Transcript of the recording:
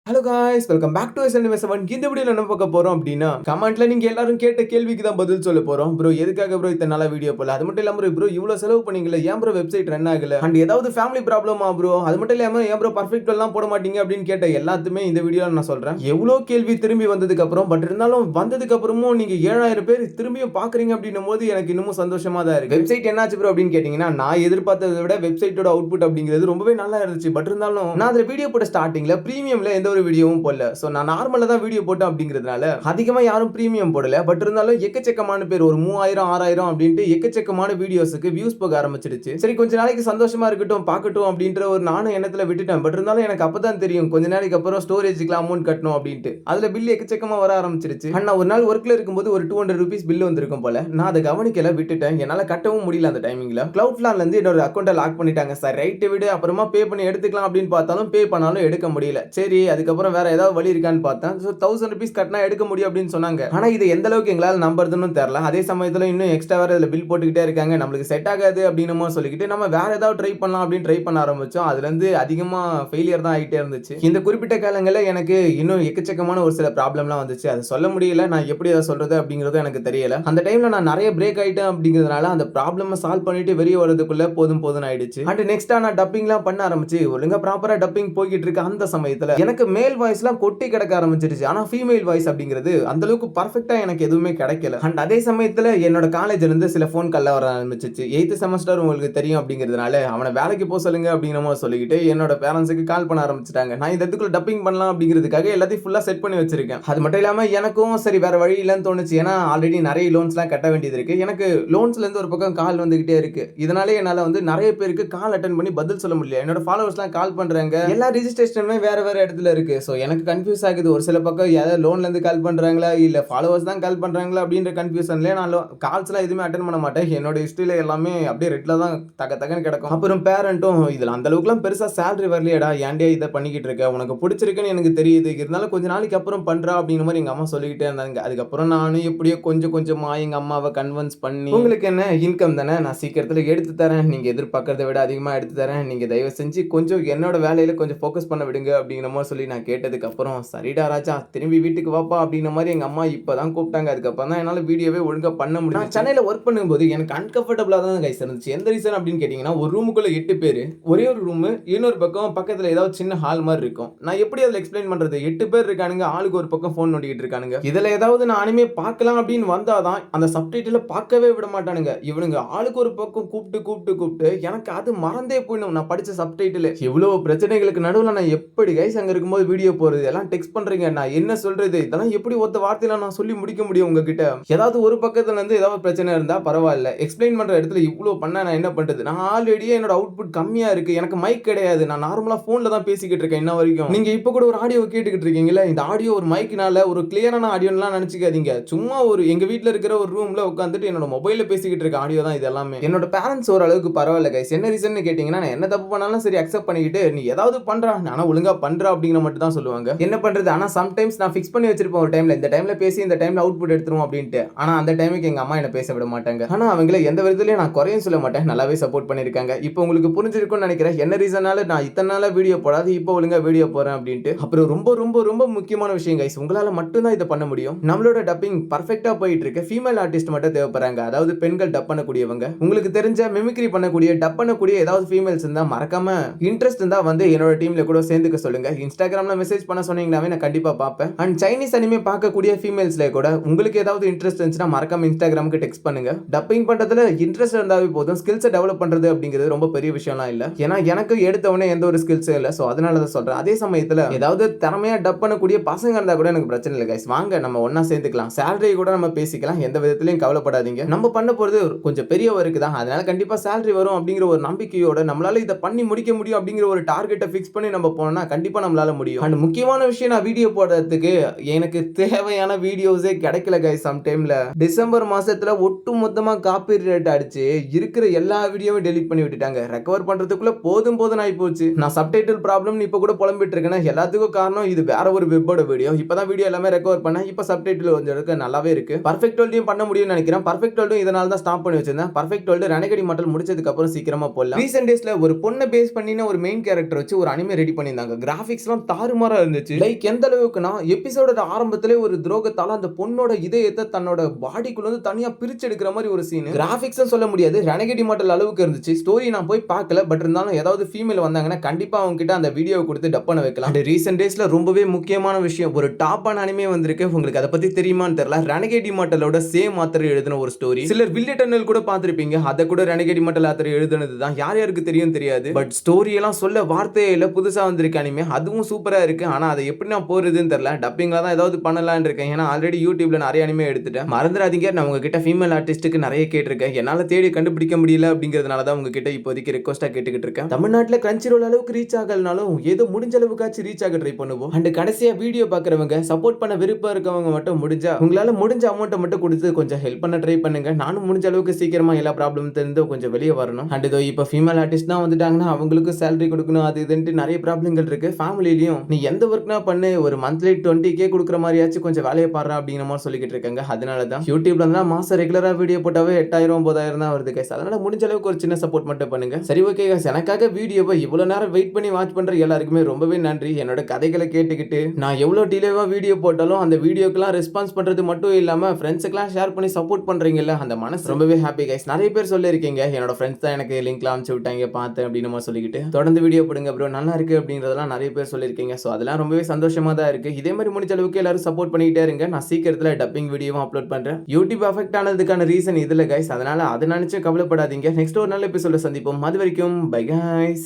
Hello guys, welcome back to SNM7. இந்த வீடியோல என்ன பார்க்க போறோம் அப்படின்னா, கமெண்ட்ல நீங்க எல்லாரும் கேட்ட கேள்விக்கு தான் பதில் சொல்ல போறோம். ப்ரோ எதுக்காக ப்ரோ இத்தனை நாளா வீடியோ போடல? அது மட்டும் இல்லாம ப்ரோ இவ்வளவு செலவு பண்ணீங்கல, ஏன் ப்ரோ வெப்சைட் ரன் ஆகல? அண்ட் ஏதாவது ஃபேமிலி ப்ராப்ளமா ப்ரோ? அது மட்டும் இல்லாம ஏன் ப்ரோ பர்ஃபெக்ட் எல்லாம் போட மாட்டீங்க அப்படின்னு கேட்ட எல்லாத்துமே இந்த வீடியோல நான் சொல்றேன். எவ்வளவு கேள்வி திரும்பி வந்ததுக்கு அப்புறம், பட் இருந்தாலும் வந்ததுக்கு அப்புறமும் நீங்க 7000 பேர் திரும்பியும் பாக்குறீங்க அப்படின்னும் போது எனக்கு இன்னமும் சந்தோஷமா தான் இருக்கு. வெப்சைட் என்னாச்சு ப்ரோ அப்படின்னு கேட்டீங்கன்னா, நான் எதிர்பார்த்ததை விட வெப்சைட்டோட அவுட்புட் அப்படிங்கிறது ரொம்பவே நல்லா இருந்துச்சு. பட் இருந்தாலும் நான் அதுல வீடியோ போட்ட ஸ்டார்டிங்ல பிரீமியம்ல எந்த ஒரு வீடியோவும் போடல. சோ நான் நார்மலா தான் வீடியோ போட்டேன் அப்படிங்கிறதுனால அதிகமா யாரும் பிரீமியம் போடல. பட் இருந்தாலும் எக்கச்சக்கமான பேர் ஒரு 3000 6000 அப்படின்ட்டு எக்கச்சக்கமான வீடியோஸ்க்கு வியூஸ் போக ஆரம்பிச்சிடுச்சு. சரி கொஞ்ச நாளைக்கு சந்தோஷமா இருக்கட்டும் பார்க்கட்டும் அப்படின்ற ஒரு நானும் எண்ணத்துல விட்டுட்டேன். பட் இருந்தாலும் எனக்கு அப்பதான் தெரியும் கொஞ்ச நாளைக்கு அப்புறம் ஸ்டோரேஜ்க்கு அமௌண்ட் கட்டணும் அப்படின்ட்டு. அதுல பில் எக்கச்சக்கமா வர ஆரம்பிச்சிருச்சு. நான் ஒரு நாள் ஒர்க்ல இருக்கும்போது ஒரு 200 ரூபீஸ் பில் வந்திருக்கும் போல. நான் அதை கவனிக்கல, விட்டுட்டேன். என்னால கட்டவும் முடியல அந்த டைமிங்ல. கிளவுட்ஃபிளார்ல இருந்து என்னோட அக்கௌண்ட்டை லாக் பண்ணிட்டாங்க. சார் ரைட் விடு, அப்புறமா பே பண்ணி எடுத்துக்கலாம் அப்படின்னு பார்த்தாலும் பே பண்ணாலும் எடுக்க முடியல. சரி அதுக்கப்புறம் வேற ஏதாவது வழி இருக்கான்னு பார்த்தேன். 1000 ரூபீஸ் கட்டினா எடுக்க முடியும் அப்படின்னு சொன்னாங்க. ஆனா இது எந்த அளவுக்கு எங்களால நம்புறதுன்னு தெரியல. அதே சமயத்துல இன்னும் எக்ஸ்ட்ரா வேற இதுல பில் போட்டுக்கிட்டே இருக்காங்க. நம்மளுக்கு செட் ஆகாது அப்படின்னு சொல்லிக்கிட்டு நம்ம வேற ஏதாவது ட்ரை பண்ணலாம் அப்படின்னு ட்ரை பண்ண ஆரம்பிச்சோம். அதுல இருந்து அதிகமா ஃபெயிலியர் தான் ஆயிட்டே இருந்துச்சு. இந்த குறிப்பிட்ட காலங்கள்ல எனக்கு இன்னும் எக்கச்சக்கமான ஒரு சில ப்ராப்ளம்லாம் வந்துச்சு. அதை சொல்ல முடியல. நான் எப்படி அதை சொல்றது அப்படிங்கிறது எனக்கு தெரியல. அந்த டைம்ல நான் நிறைய பிரேக் ஆயிட்டேன் அப்படிங்கிறதுனால அந்த ப்ராப்ளம் சால்வ் பண்ணிட்டு வெளியே வரதுக்குள்ள போதும் போதும் ஆயிடுச்சு. அண்ட் நெக்ஸ்டா நான் டப்பிங்லாம் பண்ண ஆரம்பிச்சு ஒழுங்கா ப்ராப்பரா டப்பிங் போய்கிட்டு இருக்க அந்த சமயத்துல எனக்கு மேல் வாய்ஸ்லாம் கொட்டி கிடக்க ஆரம்பிச்சிருச்சு. ஆனா ஃபீமேல் வாய்ஸ் அப்படிங்கிறது அந்த அளவுக்கு பர்ஃபெக்ட்டா எனக்கு எதுவுமே கிடைக்கல. அண்ட் அதே சமயத்துல என்னோட காலேஜ்ல இருந்து சில ஃபோன் கால்ல வர ஆரம்பிச்சிச்சு. 8th செமஸ்டர் உங்களுக்கு தெரியும் அப்படிங்கிறதுனால அவனை வேலைக்கு போக சொல்லுங்க அப்படிங்கிற மாதிரி சொல்லிக்கிட்டு என்னோட பேரண்ட்ஸுக்கு கால் பண்ண ஆரம்பிச்சிட்டாங்க. நான் இந்த இடத்துக்குள்ள டப்பிங் பண்ணலாம் அப்படிங்கிறதுக்காக எல்லாத்தையும் ஃபுல்லா செட் பண்ணி வச்சிருக்கேன். அது மட்டும் இல்லாம எனக்கும் சரி வேற வழி இல்லைன்னு தோணுச்சு. ஏன்னா ஆல்ரெடி நிறைய லோன்ஸ்லாம் கட்ட வேண்டியது இருக்கு. எனக்கு லோன்ஸ்ல இருந்து ஒரு பக்கம் கால் வந்துகிட்டே இருக்கு. இதனாலே என்னால வந்து நிறைய பேருக்கு கால் அட்டன் பண்ணி பதில் சொல்ல முடியல. என்னோட ஃபாலோவர்ஸ்லாம் கால் பண்றாங்க. எல்லா ரிஜிஸ்ட்ரேஷனுமே வேற வேற இடத்துல இருக்கு. சோ எனக்கு கன்ஃபியூஸ் ஆகுது. ஒரு சில பக்கம் யாராவது லோன்ல இருந்து கால் பண்றாங்களா இல்ல ஃபாலோவர்ஸ் தான் கால் பண்றாங்களா அப்படின்ற கன்ஃபியூஷன்ல நான் கால்ஸ்லாம் எதுவுமே அட்டென்ட் பண்ண மாட்டேன். என்னோட ஹிஸ்டரியில எல்லாமே அப்படியே ரெட்ல தான் தகன்னு கிடக்கும். அப்புறம் பேரண்ட்டும் இதுல அந்த அளவுக்குலாம் பெருசா சேலரி வரலையடா, ஏன்டே இதை பண்ணிக்கிட்டு இருக்க, உனக்கு பிடிச்சிருக்குன்னு எனக்கு தெரியுது, இருந்தாலும் கொஞ்ச நாளைக்கு அப்புறம் பண்றா அப்படிங்கிற மாதிரி எங்க அம்மா சொல்லிக்கிட்டே இருந்தாங்க. அதுக்கப்புறம் நானும் எப்படியோ கொஞ்சம் கொஞ்சமா எங்க அம்மாவை கன்வின்ஸ் பண்ணி உங்களுக்கு என்ன இன்கம் தானே, நான் சீக்கிரத்துல எடுத்து தரேன், நீங்க எதிர்பார்க்கறதை விட அதிகமா எடுத்து தரேன், நீங்க தயவு செஞ்சு கொஞ்சம் என்னோட வேலையில கொஞ்சம் ஃபோக்கஸ் பண்ண விடுங்க அப்படிங்கிற மாதிரி சொல்லி நான் கேட்டதுக்கு அப்புறம் சரிடா ராஜா திரும்பி வீட்டுக்கு வாப்பா அப்படிங்கிற மாதிரி எங்க அம்மா இப்பதான் கூப்பிட்டாங்க. அதுக்கப்புறம் தான் என்னால வீடியோவே ஒழுங்கா பண்ண முடியும். நான் சென்னையில ஒர்க் பண்ணும்போது எனக்கு அன்கம்ஃபர்டபுளா தான் கைஸ் இருந்துச்சு. எந்த ரீசன் அப்படின்னு கேட்டீங்கன்னா, ஒரு ரூமுக்குள்ள 8 பேர், ஒரே ஒரு ரூம், இன்னொரு பக்கம் பக்கத்துல ஏதாவது சின்ன ஹால் மாதிரி இருக்கும். நான் எப்படி அதில் எக்ஸ்பிளைன் பண்றது? 8 பேர் இருக்கானுங்க, ஆளுக்கு ஒரு பக்கம் போன் நோண்டிட்டு இருக்கானுங்க. இதுல ஏதாவது நான் அனிமே பார்க்கலாம் அப்படின்னு வந்தாதான் அந்த சப்டைட்டில பார்க்கவே விட மாட்டானுங்க. இவனுங்க ஆளுக்கு ஒரு பக்கம் கூப்பிட்டு கூப்பிட்டு கூப்பிட்டு எனக்கு அது மறந்தே போயிடும். நான் படிச்ச சப்டைட்டில் இவ்வளவு பிரச்சனைகளுக்கு நடுவில் நான் எப்படி கைஸ் அங்க இருக்கும்போது வீடியோ போறது, எல்லாம் டெக்ஸ்ட் பண்றீங்க, நான் என்ன சொல்றது, இதெல்லாம் எப்படி ஒத்த வார்த்தையில நான் சொல்லி முடிக்க முடியும் உங்ககிட்ட? ஏதாவது ஒரு பக்கத்துல இருந்து ஏதாவது பிரச்சனை இருந்தா பரவாயில்ல, எக்ஸ்பிளைன் பண்ற இடத்துல இவ்வளவு பண்ண நான் என்ன பண்றது? நான் ஆல்ரெடியே என்னோட அவுட்புட் கம்மியா இருக்கு, எனக்கு மைக் கிடையாது, நான் நார்மலா போன்ல தான் பேசிக்கிட்டு இருக்கேன் இன்ன வரைக்கும். நீங்க இப்ப கூட ஒரு ஆடியோ கேட்டுக்கிட்டு இருக்கீங்களா, இந்த ஆடியோ ஒரு மைக்னால ஒரு கிளியரான ஆடியோலாம் நினைச்சுக்காதீங்க. சும்மா ஒரு எங்க வீட்ல இருக்கிற ஒரு ரூம்ல உட்காந்துட்டு என்னோட மொபைல்ல பேசிக்கிட்டு இருக்க ஆடியோ தான் இது எல்லாமே. என்னோட பேரண்ட்ஸ் ஓரளவுக்கு பரவாயில்ல கைஸ். என்ன ரீசன் கேட்டீங்கன்னா, நான் என்ன தப்பு பண்ணாலும் சரி அக்செப்ட் பண்ணிக்கிட்டு நீ ஏதாவது பண்றா, நானா ஒழுங்கா பண்றா அப்படிங்கிற மட்டும் தான் சொல்லுவாங்க. என்ன பண்றது? ஆனா சம்டைம்ஸ் நான் ஃபிக்ஸ் பண்ணி வச்சிருப்பேன் ஒரு டைம்ல, இந்த டைம்ல பேசி இந்த டைம்ல அவுட்புட் எடுத்துரும் அப்படின்ட்டு. ஆனா அந்த டைமுக்கு எங்க அம்மா என்ன பேச விட மாட்டாங்க. ஆனா அவங்கள எந்த விதத்திலயும் நான் குறையும் சொல்ல மாட்டேன், நல்லாவே சப்போர்ட் பண்ணிருக்காங்க. இப்போ உங்களுக்கு புரிஞ்சிருக்கும்னு நினைக்கிறேன் என்ன ரீசனால நான் இத்தனை நாளா வீடியோ போடாது இப்போ ஒழுங்கா வீடியோ போறேன் அப்படின்ட்டு. அப்புறம் ரொம்ப ரொம்ப ரொம்ப முக்கியமான விஷயம் கைஸ், உங்களால மட்டும் தான் இதை பண்ண முடியும். நம்மளோட டப்பிங் பர்ஃபெக்ட்டா போயிட்டு இருக்கு. ஃபீமேல் ஆர்டிஸ்ட் மட்டும் தேவைப்படுறாங்க, அதாவது பெண்கள் டப் பண்ணக்கூடியவங்க. உங்களுக்கு தெரிஞ்ச மிமிக்ரி பண்ணக்கூடிய டப் பண்ணக்கூடிய ஏதாவது ஃபீமேல்ஸ் இருந்தா மறக்காம இன்ட்ரெஸ்ட் இருந்தா வந்து என்னோட டீம்ல கூட சேர்ந்துக்க சொல்லுங்க. இன்ஸ்டாகிராம்ல மெசேஜ் பண்ண சொன்னீங்கன்னாவே நான் கண்டிப்பா பார்ப்பேன். அண்ட் சைனீஸ் அனிமே பார்க்கக்கூடிய ஃபீமேல்ஸ்ல கூட உங்களுக்கு ஏதாவது இன்ட்ரெஸ்ட் இருந்துச்சுன்னா மறக்காம இன்ஸ்டாகிராமுக்கு டெக்ஸ்ட் பண்ணுங்க. டப்பிங் பண்றதுல இன்ட்ரெஸ்ட் இருந்தாவே போதும். ஸ்கில்ஸை டெவலப் பண்றது அப்படிங்கிறது ரொம்ப பெரிய விஷயம்லாம் இல்ல. ஏன்னா எனக்கு எடுத்தவனே எந்த ஒரு ஸ்கில்ஸும் இல்லை. ஸோ அதனால தான் சொல்றேன். அதே சமயத்தில் ஏதாவது திறமையா டப் பண்ணக்கூடிய பசங்க இருந்தா கூட எனக்கு பிரச்சனை இல்லை கைஸ், வாங்க நம்ம ஒன்னா சேர்ந்துக்கலாம். சேலரி கூட நம்ம பேசிக்கலாம், எந்த விதத்திலையும் கவலைப்படாதீங்க. நம்ம பண்ண போறது கொஞ்சம் பெரிய ஒர்க் தான், அதனால கண்டிப்பா சேலரி வரும் அப்படிங்கிற ஒரு நம்பிக்கையோட நம்மளால இதை பண்ணி முடிக்க முடியும் அப்படிங்கிற ஒரு டார்கெட்டை ஃபிக்ஸ் பண்ணி நம்ம போனோம்னா கண்டிப்பா நம்மளால முடியும். அண்ட் முக்கியமான விஷயம், நான் வீடியோ போடுறதுக்கு எனக்கு தேவையான வீடியோஸே கிடைக்கல கைஸ். சம் டைம்ல டிசம்பர் மாசத்துல ஒட்டு மொத்தமா காப்பி ரேட் அடிச்சு இருக்கிற எல்லா வீடியோவும் டெலீட் பண்ணி விட்டுட்டாங்க. ரெக்கவர் பண்றதுக்குள்ள போதும் போதும் ஆகி போச்சு. நான் சப்டைட்டில் ப்ராப்ளம் இப்ப கூட புலம்பிட்டு இருக்கேன். எல்லாத்துக்கும் காரணம் இது வேற ஒரு வெப்போட வீடியோ. இப்பதான் வீடியோ எல்லாமே ரெக்கவர் பண்ணேன். இப்ப சப்டைட்டில் கொஞ்சம் நல்லாவே இருக்கு. பர்ஃபெக்ட் வேர்ல்டையும் பண்ண முடியும்னு நினைக்கிறேன். பர்ஃபெக்ட் வேர்ல்டும் இதனால தான் ஸ்டாப் பண்ணி வச்சிருந்தேன். பர்ஃபெக்ட் வேர்ல்டு ரெனகடி மாடல் முடிச்சதுக்கு அப்புறம் சீக்கிரமா போடலாம். ரீசென்ட் டேஸ்ல ஒரு பொண்ணை பேஸ் பண்ணின ஒரு மெயின் கேரக்டர் வச்சு ஒரு அனிமே ரெடி பண்ணியிருந்தாங்க. கிராபிக்ஸ்லாம் தாறுமாறா இருந்துச்சு. லைக் எந்த அளவுக்குன்னா எபிசோடோட ஆரம்பத்திலே ஒரு துரோகத்தால அந்த பொண்ணோட இதயத்தை தன்னோட பாடிக்குள்ள வந்து தனியா பிரிச்சு எடுக்கிற மாதிரி ஒரு சீன். கிராபிக்ஸ் சொல்ல முடியாது, ரெனகேட் இமார்டல் அளவுக்கு இருந்துச்சு. ஸ்டோரி நான் போய் பார்க்கல, பட் இருந்தாலும் ஏதாவது ஃபீமேல் வந்தாங்கன்னா கண்டிப்பா அவங்க கிட்ட அந்த வீடியோவை கொடுத்து டப் பண்ண வைக்கலாம். அண்ட் ரீசென்ட் டேஸ்ல ரொம்பவே முக்கியமான விஷயம், ஒரு டாப்பான அனிமே வந்திருக்கு. உங்களுக்கு அதை பத்தி தெரியுமான்னு தெரியல. ரெனகேட் இமார்டலோட சேம் ஆத்தர் எழுதின ஒரு ஸ்டோரி. சிலர் வில்லே டன்னல் கூட பார்த்திருப்பீங்க, அதை கூட ரெனகேட் இமார்டல் ஆத்தர் எழுதுனது தான். யார் யாருக்கு தெரியும் தெரியாது, பட் ஸ்டோரி எல்லாம் சொல்ல வார்த்தையே இல்ல. புதுசா வந்திருக்கு அனிமே, அதுவும் சூப்பரா இருக்கு. ஆனா அதை எப்படி நான் போறதுன்னு தெரியல. டப்பிங்ல தான் ஏதாவது பண்ணலாம்னு இருக்கேன். ஏன்னா ஆல்ரெடி யூடியூப்ல நிறைய அனிமே எடுத்துட்டேன். மறந்துடாதீங்க, நான் உங்ககிட்ட ஃபீமேல் ஆர்டிஸ்ட்டுக்கு நிறைய கேட்டிருக்கேன். என்னால தேடி கண்டுபிடிக்க முடியல அப்படிங்கிறதுனால தான் உங்ககிட்ட இப்போதைக்கு ரெக்வஸ்டா கேட்டுக்கிட்டு இருக்கேன். தமிழ்நாட்டுல கிரன்ச்சி ரோல் அளவுக்கு ரீச் ஆகலனாலும் ஏதோ முடிஞ்ச அளவுக்காச்சும் ரீச் ஆக ட்ரை பண்ணுவோம். அண்ட் கடைசியா வீடியோ பாக்குறவங்க, சப்போர்ட் பண்ண விருப்பம் இருக்கவங்க மட்டும் முடிஞ்சா உங்களால முடிஞ்ச அமௌண்ட்டை மட்டும் கொடுத்து கொஞ்சம் ஹெல்ப் பண்ண ட்ரை பண்ணுங்க. நானும் முடிஞ்ச அளவுக்கு சீக்கிரமா எல்லா ப்ராப்ளம் இருந்து கொஞ்சம் வெளியே வரணும். அண்ட் இதோ இப்போ ஃபீமேல் ஆர்டிஸ்ட் தான் வந்துட்டாங்கன்னா அவங்களுக்கு சேலரி கொடுக்கணும், அது இதுன்ட்டு நிறைய ப்ராப்ளங்கள் இருக்கு. ஃபேமிலிலையும் நீ எந்த ஒர்க்னா பண்ணு, ஒரு மந்த்லி 20K கொடுக்குற மாதிரியாச்சும் கொஞ்சம் வேலையை பாடுறா அப்படிங்கிற மாதிரி சொல்லிக்கிட்டு இருக்காங்க. அதனால தான் யூடியூப்ல இருந்தா மாசம் ரெகுலரா வீடியோ போட்டாவே 8000 9000 தான் வருது கைஸ். அதனால முடிஞ்ச அளவுக்கு ஒரு சின்ன சப்போர்ட் மட்டும் பண்ணுங்க. சரி ஓகே கைஸ், எனக்காக வீடியோவை இவ்வளவு நேரம் வெயிட் பண்ணி வாட்ச் பண்ற எல்லாருக்குமே ரொம்பவே நன்றி. என்னோட கதைகளை கேட்டுக்கிட்டு நான் எவ்வளவு டிலேவா வீடியோ போட்டாலும் அந்த வீடியோக்கெல்லாம் ரெஸ்பான்ஸ் பண்றது மட்டும் இல்லாம ஃப்ரெண்ட்ஸுக்கெல்லாம் ஷேர் பண்ணி சப்போர்ட் பண்றீங்கல்ல, அந்த மனசு ரொம்பவே ஹாப்பி கைஸ். நிறைய பேர் சொல்லியிருக்கீங்க, என்னோட ஃப்ரெண்ட்ஸ் தான் எனக்கு லிங்க்லாம் அனுப்பிச்சு விட்டாங்க பார்த்தேன் அப்படின்னு மாதிரி சொல்லிக்கிட்டு தொடர்ந்து வீடியோ போடுங்க ப்ரோ நல்லா இருக்கு அப்படின்றதெல்லாம் நிறைய பேர் சொல்லியிருக்கீங்க. ஸோ அதெல்லாம் ரொம்பவே சந்தோஷமா தான் இருக்கு. இதே மாதிரி முடிஞ்ச அளவுக்கு எல்லாரும் சப்போர்ட் பண்ணிக்கிட்டே இருங்க. நான் சீக்கிரத்துல டப்பிங் வீடியோவும் அப்லோட் பண்றேன். யூடியூப் அஃபெக்ட் ஆனதுக்கான ரீசன் இதுல கைஸ், அதனால அதை நினைச்சு கவலைப்படாதீங்க. நெக்ஸ்ட் ஒரு நல்ல எபிசோட சந்திப்போம். அது வரைக்கும் பை கைஸ்.